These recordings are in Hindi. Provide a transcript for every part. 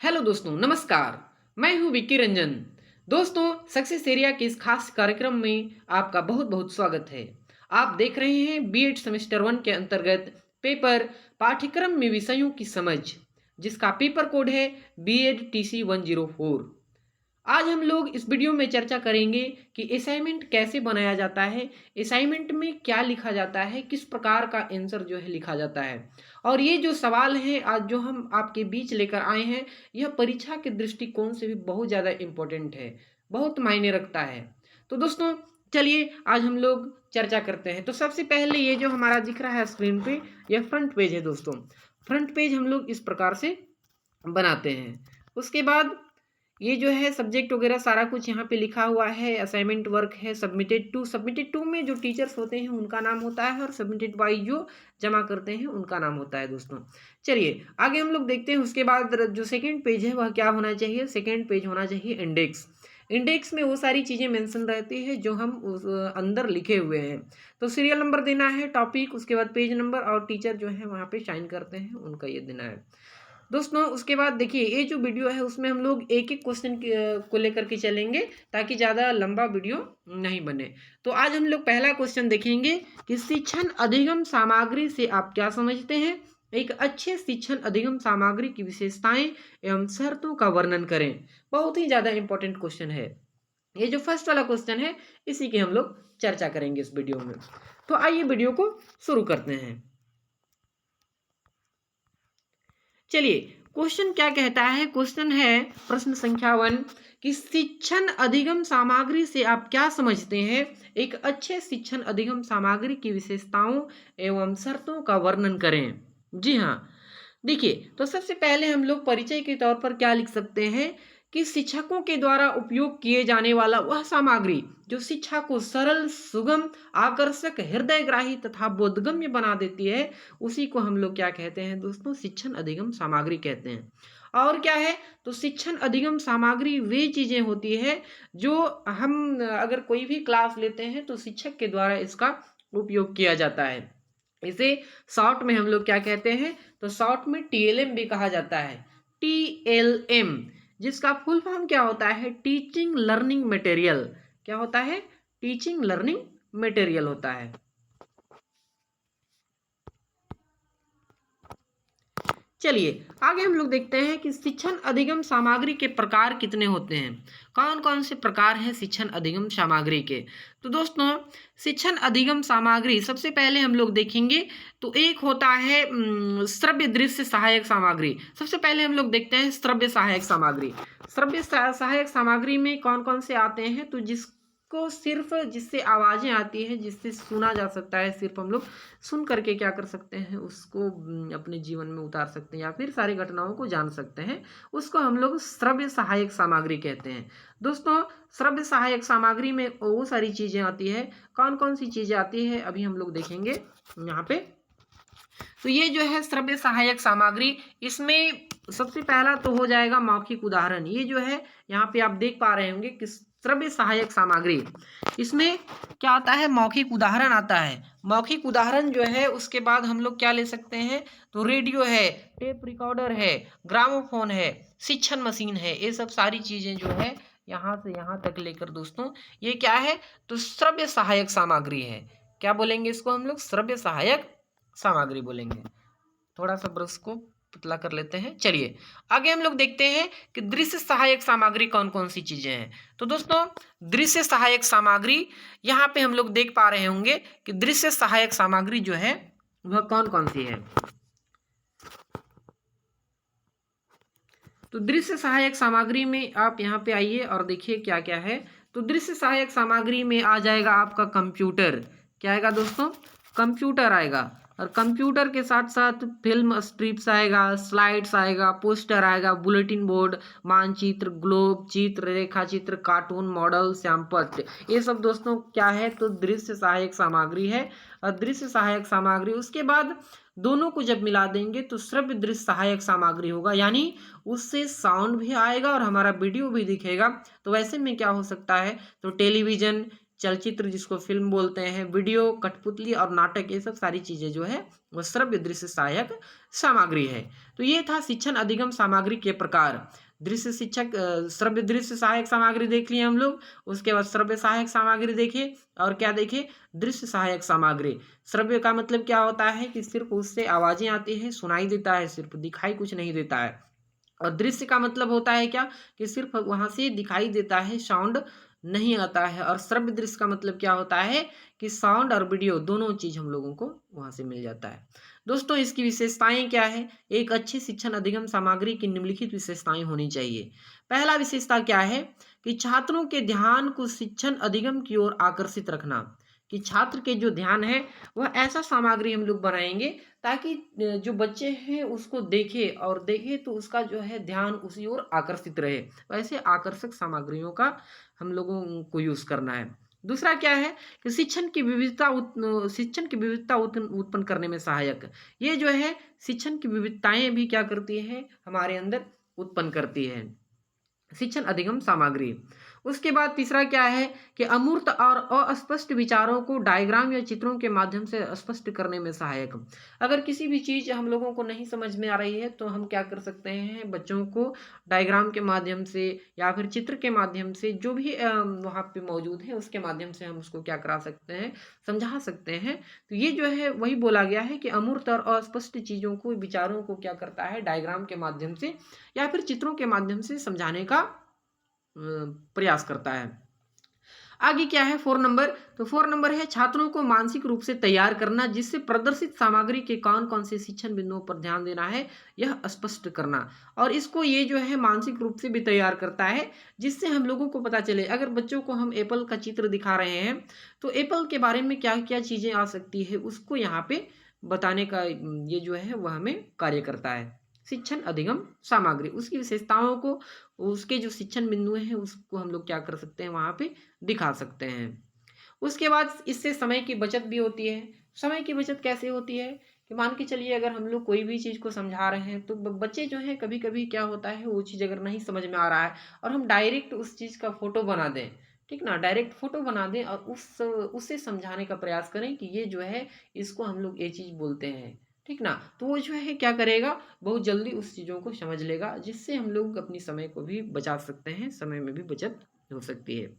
हेलो दोस्तों, नमस्कार। मैं हूं विक्की रंजन। दोस्तों, सक्सेस एरिया के इस खास कार्यक्रम में आपका बहुत बहुत स्वागत है। आप देख रहे हैं बीएड सेमेस्टर 1 के अंतर्गत पेपर पाठ्यक्रम में विषयों की समझ, जिसका पेपर कोड है बीएड टीसी 104। आज हम लोग इस वीडियो में चर्चा करेंगे कि असाइनमेंट कैसे बनाया जाता है, असाइनमेंट में क्या लिखा जाता है, किस प्रकार का आंसर जो है लिखा जाता है। और ये जो सवाल है आज जो हम आपके बीच लेकर आए हैं, यह परीक्षा के दृष्टिकोण से भी बहुत ज़्यादा इम्पोर्टेंट है, बहुत मायने रखता है। तो दोस्तों, चलिए आज हम लोग चर्चा करते हैं। तो सबसे पहले ये जो हमारा दिख रहा है स्क्रीन पे, यह फ्रंट पेज है दोस्तों। फ्रंट पेज हम लोग इस प्रकार से बनाते हैं। उसके बाद ये जो है सब्जेक्ट वगैरह सारा कुछ यहाँ पे लिखा हुआ है। असाइनमेंट वर्क है सबमिटेड टू में जो टीचर्स होते हैं उनका नाम होता है, और सबमिटेड बाई जो जमा करते हैं उनका नाम होता है दोस्तों। चलिए आगे हम लोग देखते हैं। उसके बाद जो सेकेंड पेज है वह क्या होना चाहिए? सेकेंड पेज होना चाहिए इंडेक्स। इंडेक्स में वो सारी चीज़ें मेंशन रहती है जो हम उस अंदर लिखे हुए हैं। तो सीरियल नंबर देना है, टॉपिक, उसके बाद पेज नंबर, और टीचर जो है वहाँ पे साइन करते हैं उनका ये देना है दोस्तों। उसके बाद देखिए ये जो वीडियो है उसमें हम लोग एक एक क्वेश्चन को लेकर के चलेंगे ताकि ज़्यादा लंबा वीडियो नहीं बने। तो आज हम लोग पहला क्वेश्चन देखेंगे कि शिक्षण अधिगम सामग्री से आप क्या समझते हैं। एक अच्छे शिक्षण अधिगम सामग्री की विशेषताएं एवं शर्तों का वर्णन करें। बहुत ही ज़्यादा इंपॉर्टेंट क्वेश्चन है। ये जो फर्स्ट वाला क्वेश्चन है इसी की हम लोग चर्चा करेंगे इस वीडियो में। तो आइए वीडियो को शुरू करते हैं। चलिए क्वेश्चन क्या कहता है? क्वेश्चन है प्रश्न संख्या 1 कि शिक्षण अधिगम सामग्री से आप क्या समझते हैं। एक अच्छे शिक्षण अधिगम सामग्री की विशेषताओं एवं शर्तों का वर्णन करें। जी हाँ, देखिए तो सबसे पहले हम लोग परिचय के तौर पर क्या लिख सकते हैं कि शिक्षकों के द्वारा उपयोग किए जाने वाला वह सामग्री जो शिक्षा को सरल, सुगम, आकर्षक, हृदयग्राही तथा बोधगम्य बना देती है, उसी को हम लोग क्या कहते हैं दोस्तों? शिक्षण अधिगम सामग्री कहते हैं। और क्या है? तो शिक्षण अधिगम सामग्री वे चीजें होती है जो हम अगर कोई भी क्लास लेते हैं तो शिक्षक के द्वारा इसका उपयोग किया जाता है। इसे शॉर्ट में हम लोग क्या कहते हैं? तो शॉर्ट में टीएलएम भी कहा जाता है। टीएलएम जिसका फुल फॉर्म क्या होता है? Teaching learning material. क्या होता है? टीचिंग लर्निंग मटेरियल होता है। चलिए आगे हम लोग देखते हैं कि शिक्षण अधिगम सामग्री के प्रकार कितने होते हैं, कौन कौन से प्रकार हैं शिक्षण अधिगम सामग्री के। तो दोस्तों शिक्षण अधिगम सामग्री सबसे पहले हम लोग देखेंगे तो एक होता है श्रव्य दृश्य सहायक सामग्री। सबसे पहले हम लोग देखते हैं श्रव्य सहायक सामग्री। श्रव्य सहायक सामग्री में कौन कौन से आते हैं? तो जिसको सिर्फ जिससे आवाज़ें आती हैं, जिससे सुना जा सकता है, सिर्फ हम लोग सुन करके क्या कर सकते हैं उसको अपने जीवन में उतार सकते हैं या फिर सारी घटनाओं को जान सकते हैं, उसको हम लोग श्रव्य सहायक सामग्री कहते हैं। दोस्तों श्रव्य सहायक सामग्री में वो सारी चीज़ें आती है। कौन कौन सी चीज़ें आती है अभी हम लोग देखेंगे यहाँ पे। तो ये जो है श्रव्य सहायक सामग्री, इसमें सबसे पहला तो हो जाएगा मौखिक उदाहरण। ये जो है यहाँ पे आप देख पा रहे होंगे कि श्रव्य सहायक सामग्री, इसमें क्या आता है? मौखिक उदाहरण आता है। मौखिक उदाहरण जो है उसके बाद हम लोग क्या ले सकते हैं? तो रेडियो है, टेप रिकॉर्डर है, ग्रामोफोन है, शिक्षण मशीन है। ये सब सारी चीज़ें जो है यहाँ से यहाँ तक लेकर दोस्तों ये क्या है? तो श्रव्य सहायक सामग्री है। क्या बोलेंगे इसको हम लोग? श्रव्य सहायक सामग्री बोलेंगे। थोड़ा सा ब्रश को पतला कर लेते हैं। चलिए आगे हम लोग देखते हैं कि दृश्य सहायक सामग्री कौन कौन सी चीजें हैं। तो दोस्तों दृश्य सहायक सामग्री यहाँ पे हम लोग देख पा रहे होंगे कि दृश्य सहायक सामग्री जो है वह कौन कौन सी है। तो दृश्य सहायक सामग्री में आप यहाँ पे आइए और देखिए क्या क्या है। तो दृश्य सहायक सामग्री में आ जाएगा आपका कंप्यूटर। क्या आएगा दोस्तों? कंप्यूटर आएगा। और कंप्यूटर के साथ साथ फिल्म स्ट्रिप्स आएगा, स्लाइड्स आएगा, पोस्टर आएगा, बुलेटिन बोर्ड, मानचित्र, ग्लोब चित्र, रेखा चित्र, कार्टून, मॉडल, श्यामपट्ट, ये सब दोस्तों क्या है? तो दृश्य सहायक सामग्री है। और दृश्य सहायक सामग्री उसके बाद दोनों को जब मिला देंगे तो श्रव्य दृश्य सहायक सामग्री होगा, यानी उससे साउंड भी आएगा और हमारा वीडियो भी दिखेगा। तो वैसे में क्या हो सकता है? तो टेलीविजन, चलचित्र जिसको फिल्म बोलते हैं, वीडियो, कठपुतली और नाटक, ये सब सारी चीज़ें जो है वह श्रव्य दृश्य सहायक सामग्री है। तो ये था शिक्षण अधिगम सामग्री के प्रकार। दृश्य शिक्षक श्रव्य दृश्य सहायक सामग्री देख लिए हम लोग। उसके बाद श्रव्य सहायक सामग्री देखे और क्या देखे, दृश्य सहायक सामग्री। श्रव्य का मतलब क्या होता है कि सिर्फ उससे आवाजें आती है, सुनाई देता है, सिर्फ दिखाई कुछ नहीं देता है। और दृश्य का मतलब होता है क्या, कि सिर्फ वहां से दिखाई देता है, साउंड नहीं आता है। और श्रव्य दृश्य का मतलब क्या होता है कि साउंड और वीडियो दोनों चीज हम लोगों को वहां से मिल जाता है। दोस्तों इसकी विशेषताएं क्या है, एक अच्छी शिक्षण अधिगम सामग्री की निम्नलिखित विशेषताएं होनी चाहिए। पहला विशेषता क्या है कि छात्रों के ध्यान को शिक्षण अधिगम की ओर आकर्षित रखना, कि छात्र के जो ध्यान है वह ऐसा सामग्री हम लोग बनाएंगे ताकि जो बच्चे हैं उसको देखे और देखे तो उसका जो है ध्यान उसी ओर आकर्षित रहे। वैसे आकर्षक सामग्रियों का हम लोगों को यूज करना है। दूसरा क्या है कि शिक्षण की विविधता उत्पन्न करने में सहायक। ये जो है शिक्षण की विविधताएं भी क्या करती है, हमारे अंदर उत्पन्न करती है शिक्षण अधिगम सामग्री। उसके बाद तीसरा क्या है कि अमूर्त और अस्पष्ट विचारों को डायग्राम या चित्रों के माध्यम से स्पष्ट करने में सहायक। अगर किसी भी चीज हम लोगों को नहीं समझ में आ रही है तो हम क्या कर सकते हैं, बच्चों को डायग्राम के माध्यम से या फिर चित्र के माध्यम से, जो भी वहाँ पे मौजूद है उसके माध्यम से हम उसको क्या करा सकते हैं, समझा सकते हैं। तो ये जो है वही बोला गया है कि अमूर्त और अस्पष्ट चीजों को, विचारों को क्या करता है, डायग्राम के माध्यम से या फिर चित्रों के माध्यम से समझाने का प्रयास करता है। आगे क्या है 4 नंबर, तो 4 नंबर है छात्रों को मानसिक रूप से तैयार करना, जिससे प्रदर्शित सामग्री के कौन कौन से शिक्षण बिंदुओं पर ध्यान देना है यह स्पष्ट करना। और इसको ये जो है मानसिक रूप से भी तैयार करता है, जिससे हम लोगों को पता चले। अगर बच्चों को हम एप्पल का चित्र दिखा रहे हैं तो एप्पल के बारे में क्या क्या चीजें आ सकती है उसको यहाँ पे बताने का ये जो है वह हमें कार्य करता है। शिक्षण अधिगम सामग्री उसकी विशेषताओं को, उसके जो शिक्षण बिंदु हैं उसको हम लोग क्या कर सकते हैं, वहां पे दिखा सकते हैं। उसके बाद इससे समय की बचत भी होती है। समय की बचत कैसे होती है कि मान के चलिए अगर हम लोग कोई भी चीज़ को समझा रहे हैं तो बच्चे जो हैं कभी कभी क्या होता है, वो चीज़ अगर नहीं समझ में आ रहा है और हम डायरेक्ट उस चीज़ का फोटो बना दें, ठीक ना, डायरेक्ट फोटो बना दें और उससे समझाने का प्रयास करें कि ये जो है इसको हम लोग ये चीज़ बोलते हैं, ठीक ना, तो वो जो है क्या करेगा, बहुत जल्दी उस चीज़ों को समझ लेगा, जिससे हम लोग अपनी समय को भी बचा सकते हैं, समय में भी बचत हो सकती है।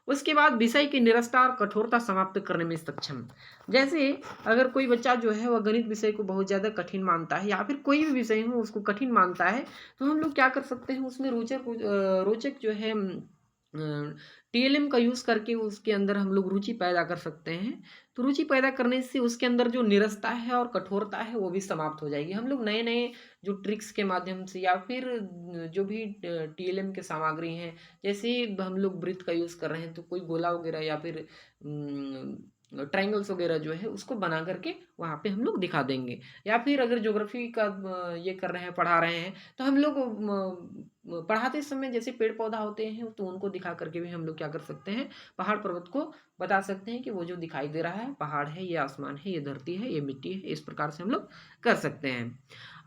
उसके बाद विषय की निरस्ता और कठोरता समाप्त करने में सक्षम। जैसे अगर कोई बच्चा जो है वह गणित विषय को बहुत ज़्यादा कठिन मानता है या फिर कोई भी विषय हो उसको कठिन मानता है, तो हम लोग क्या कर सकते हैं, उसमें रोचक जो है टीएलएम का यूज़ करके उसके अंदर हम लोग रुचि पैदा कर सकते हैं। तो रुचि पैदा करने से उसके अंदर जो निरस्ता है और कठोरता है वो भी समाप्त हो जाएगी। हम लोग नए नए जो ट्रिक्स के माध्यम से या फिर जो भी टीएलएम के सामग्री हैं, जैसे हम लोग वृत्त का यूज़ कर रहे हैं तो कोई गोला वगैरह या फिर ट्रायंगल्स वगैरह जो है उसको बना करके वहाँ पे हम लोग दिखा देंगे। या फिर अगर ज्योग्राफी का ये कर रहे हैं, पढ़ा रहे हैं, तो हम लोग पढ़ाते समय जैसे पेड़ पौधा होते हैं तो उनको दिखा करके भी हम लोग क्या कर सकते हैं, पहाड़ पर्वत को बता सकते हैं कि वो जो दिखाई दे रहा है पहाड़ है, ये आसमान है, ये धरती है, ये मिट्टी है। इस प्रकार से हम लोग कर सकते हैं।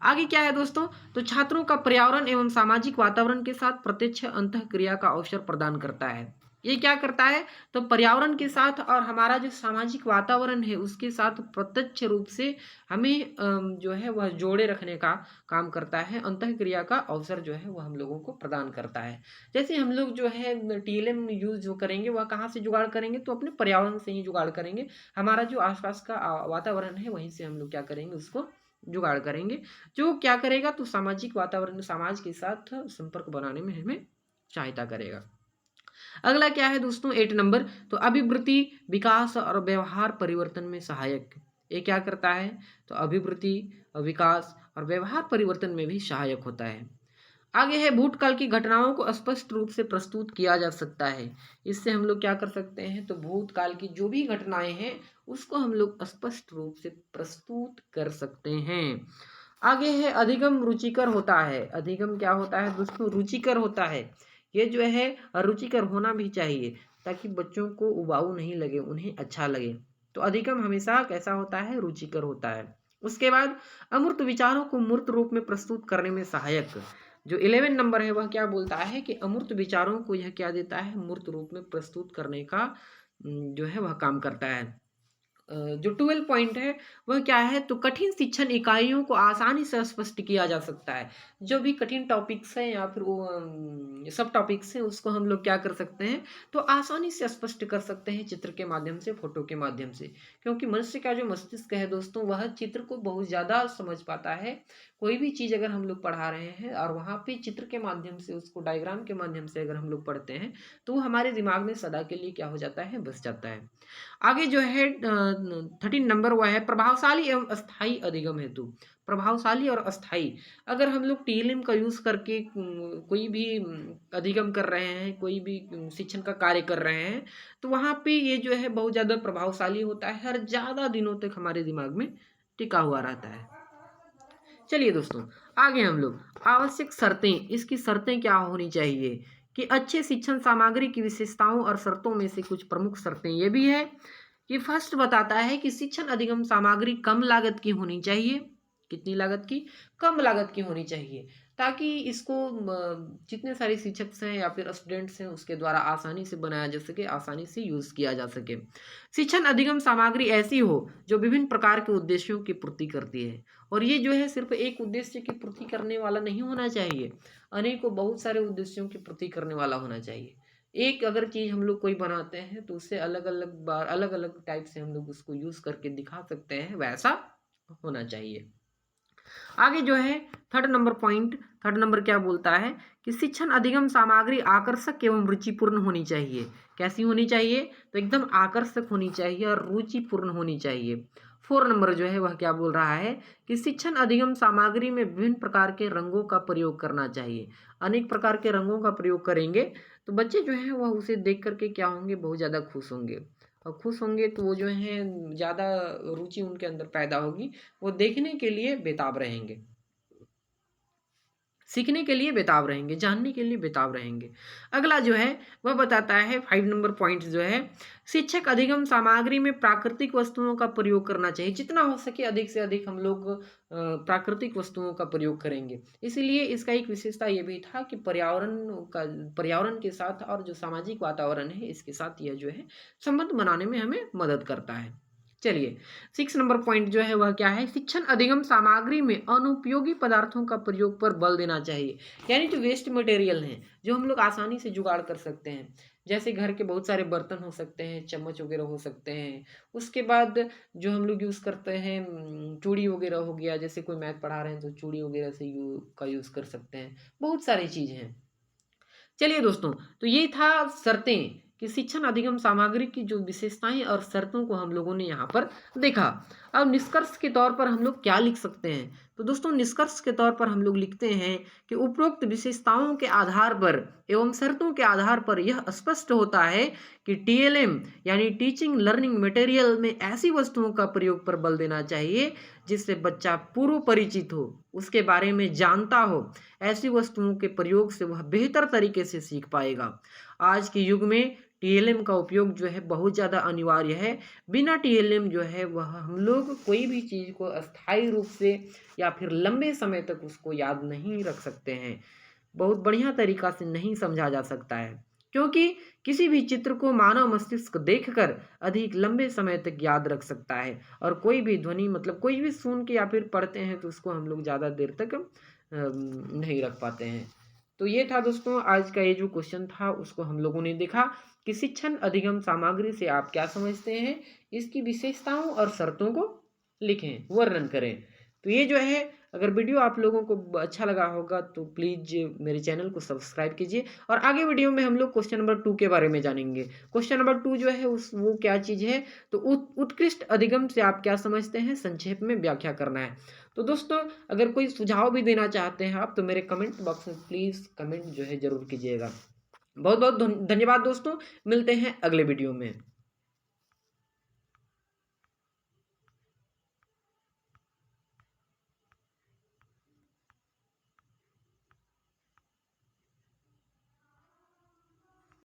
आगे क्या है दोस्तों, तो छात्रों का पर्यावरण एवं सामाजिक वातावरण के साथ प्रत्यक्ष अंतःक्रिया का अवसर प्रदान करता है। ये क्या करता है, तो पर्यावरण के साथ और हमारा जो सामाजिक वातावरण है उसके साथ प्रत्यक्ष रूप से हमें जो है वह जोड़े रखने का काम करता है। अंतःक्रिया का अवसर जो है वह हम लोगों को प्रदान करता है। जैसे हम लोग जो है टीएलएम यूज जो करेंगे वह कहाँ से जुगाड़ करेंगे, तो अपने पर्यावरण से ही जुगाड़ करेंगे। हमारा जो आसपास का वातावरण है वहीं से हम लोग क्या करेंगे, उसको जुगाड़ करेंगे, जो क्या करेगा, तो सामाजिक वातावरण, समाज के साथ संपर्क बनाने में हमें सहायता करेगा। अगला क्या है दोस्तों 8 नंबर, तो अभिवृत्ति, विकास और व्यवहार परिवर्तन में सहायक। ये क्या करता है, तो अभिवृत्ति, विकास और व्यवहार परिवर्तन में भी सहायक होता है। आगे है भूतकाल की घटनाओं को स्पष्ट रूप से प्रस्तुत किया जा सकता है। इससे हम लोग क्या कर सकते हैं, तो भूतकाल की जो भी घटनाएं हैं उसको हम लोग स्पष्ट रूप से प्रस्तुत कर सकते हैं। आगे है अधिगम रुचिकर होता है। अधिगम क्या होता है दोस्तों, रुचिकर होता है। ये जो है रुचिकर होना भी चाहिए ताकि बच्चों को उबाऊ नहीं लगे, उन्हें अच्छा लगे। तो अधिगम हमेशा कैसा होता है, रुचिकर होता है। उसके बाद अमूर्त विचारों को मूर्त रूप में प्रस्तुत करने में सहायक। जो 11 नंबर है वह क्या बोलता है कि अमूर्त विचारों को यह क्या देता है, मूर्त रूप में प्रस्तुत करने का जो है वह काम करता है। जो 12 पॉइंट है वह क्या है, तो कठिन शिक्षण इकाइयों को आसानी से स्पष्ट किया जा सकता है। जो भी कठिन टॉपिक्स हैं या फिर वो सब टॉपिक्स हैं उसको हम लोग क्या कर सकते हैं, तो आसानी से स्पष्ट कर सकते हैं चित्र के माध्यम से, फोटो के माध्यम से। क्योंकि मनुष्य का जो मस्तिष्क है दोस्तों, वह चित्र को बहुत ज़्यादा समझ पाता है। कोई भी चीज़ अगर हम लोग पढ़ा रहे हैं और वहाँ पे चित्र के माध्यम से, उसको डायग्राम के माध्यम से अगर हम लोग पढ़ते हैं, तो वो हमारे दिमाग में सदा के लिए क्या हो जाता है, बस जाता है। आगे जो है 13 नंबर वह है प्रभावशाली एवं अस्थाई अधिगम हेतु। प्रभावशाली और अस्थाई, अगर हम लोग टीएलएम का यूज करके कोई भी अधिगम कर रहे हैं, कोई भी शिक्षण का कार्य कर रहे हैं, तो वहाँ पे ये जो है बहुत ज़्यादा प्रभावशाली होता है और ज़्यादा दिनों तक हमारे दिमाग में टिका हुआ रहता है। चलिए दोस्तों, आगे हम लोग आवश्यक शर्तें, इसकी शर्तें क्या होनी चाहिए कि अच्छे शिक्षण सामग्री की विशेषताओं और शर्तों में से कुछ प्रमुख शर्तें ये भी है कि फर्स्ट बताता है कि शिक्षण अधिगम सामग्री कम लागत की होनी चाहिए। कितनी लागत की, कम लागत की होनी चाहिए, ताकि इसको जितने सारे शिक्षक हैं या फिर स्टूडेंट्स हैं उसके द्वारा आसानी से बनाया जा सके, आसानी से यूज किया जा सके। शिक्षण अधिगम सामग्री ऐसी हो जो विभिन्न प्रकार के उद्देश्यों की पूर्ति करती है, और ये जो है सिर्फ एक उद्देश्य की पूर्ति करने वाला नहीं होना चाहिए, अनेकों बहुत सारे उद्देश्यों की पूर्ति करने वाला होना चाहिए। एक अगर चीज़ हम लोग कोई बनाते हैं तो उससे अलग अलग बार अलग अलग टाइप से हम लोग उसको यूज़ करके दिखा सकते हैं, वैसा होना चाहिए। आगे जो है थर्ड नंबर क्या बोलता है कि शिक्षण अधिगम सामग्री आकर्षक एवं रुचिपूर्ण होनी चाहिए। कैसी होनी चाहिए, तो एकदम आकर्षक होनी चाहिए और रुचिपूर्ण होनी चाहिए। 4 नंबर जो है वह क्या बोल रहा है कि शिक्षण अधिगम सामग्री में विभिन्न प्रकार के रंगों का प्रयोग करना चाहिए। अनेक प्रकार के रंगों का प्रयोग करेंगे तो बच्चे जो है वह उसे देख करके क्या होंगे, बहुत ज़्यादा खुश होंगे, और खुश होंगे तो वो जो है ज़्यादा रुचि उनके अंदर पैदा होगी, वो देखने के लिए बेताब रहेंगे, सीखने के लिए बेताब रहेंगे, जानने के लिए बेताब रहेंगे। अगला जो है वह बताता है 5 नंबर पॉइंट जो है, शिक्षक अधिगम सामग्री में प्राकृतिक वस्तुओं का प्रयोग करना चाहिए। जितना हो सके अधिक से अधिक हम लोग प्राकृतिक वस्तुओं का प्रयोग करेंगे। इसीलिए इसका एक विशेषता ये भी था कि पर्यावरण के साथ और जो सामाजिक वातावरण है इसके साथ यह जो है संबंध बनाने में हमें मदद करता है। चलिए 6 नंबर पॉइंट जो है वह क्या है, शिक्षण अधिगम सामग्री में अनुपयोगी पदार्थों का प्रयोग पर बल देना चाहिए। यानी जो वेस्ट मटेरियल हैं, जो हम लोग आसानी से जुगाड़ कर सकते हैं, जैसे घर के बहुत सारे बर्तन हो सकते हैं, चम्मच वगैरह हो सकते हैं। उसके बाद जो हम लोग यूज़ करते हैं चूड़ी वगैरह हो गया, जैसे कोई मैथ पढ़ा रहे हैं तो चूड़ी वगैरह से का यूज़ कर सकते हैं। बहुत सारी चीज़ें हैं। चलिए दोस्तों, तो ये था शर्तें कि शिक्षण अधिगम सामग्री की जो विशेषताएं और शर्तों को हम लोगों ने यहाँ पर देखा। अब निष्कर्ष के तौर पर हम लोग क्या लिख सकते हैं, तो दोस्तों निष्कर्ष के तौर पर हम लोग लिखते हैं कि उपरोक्त विशेषताओं के आधार पर एवं शर्तों के आधार पर यह स्पष्ट होता है कि टीएलएम यानी टीचिंग लर्निंग मटेरियल में ऐसी वस्तुओं का प्रयोग पर बल देना चाहिए जिससे बच्चा पूर्व परिचित हो, उसके बारे में जानता हो। ऐसी वस्तुओं के प्रयोग से वह बेहतर तरीके से सीख पाएगा। आज के युग में टीएलएम का उपयोग जो है बहुत ज़्यादा अनिवार्य है। बिना टीएलएम जो है वह हम लोग कोई भी चीज़ को अस्थायी रूप से या फिर लंबे समय तक उसको याद नहीं रख सकते हैं, बहुत बढ़िया तरीका से नहीं समझा जा सकता है। क्योंकि किसी भी चित्र को मानव मस्तिष्क देखकर अधिक लंबे समय तक याद रख सकता है, और कोई भी ध्वनि मतलब कोई भी सुन के या फिर पढ़ते हैं तो उसको हम लोग ज़्यादा देर तक नहीं रख पाते हैं। तो ये था दोस्तों आज का ये जो क्वेश्चन था उसको हम लोगों ने देखा कि शिक्षण अधिगम सामग्री से आप क्या समझते हैं, इसकी विशेषताओं और शर्तों को लिखें, वर्णन करें। तो ये जो है अगर वीडियो आप लोगों को अच्छा लगा होगा तो प्लीज़ मेरे चैनल को सब्सक्राइब कीजिए, और आगे वीडियो में हम लोग क्वेश्चन नंबर 2 के बारे में जानेंगे। क्वेश्चन नंबर 2 जो है उस वो क्या चीज़ है, तो उत्कृष्ट अधिगम से आप क्या समझते हैं, संक्षेप में व्याख्या करना है। तो दोस्तों अगर कोई सुझाव भी देना चाहते हैं आप तो मेरे कमेंट बॉक्स में प्लीज़ कमेंट जो है ज़रूर कीजिएगा। बहुत बहुत धन्यवाद दोस्तों, मिलते हैं अगले वीडियो में।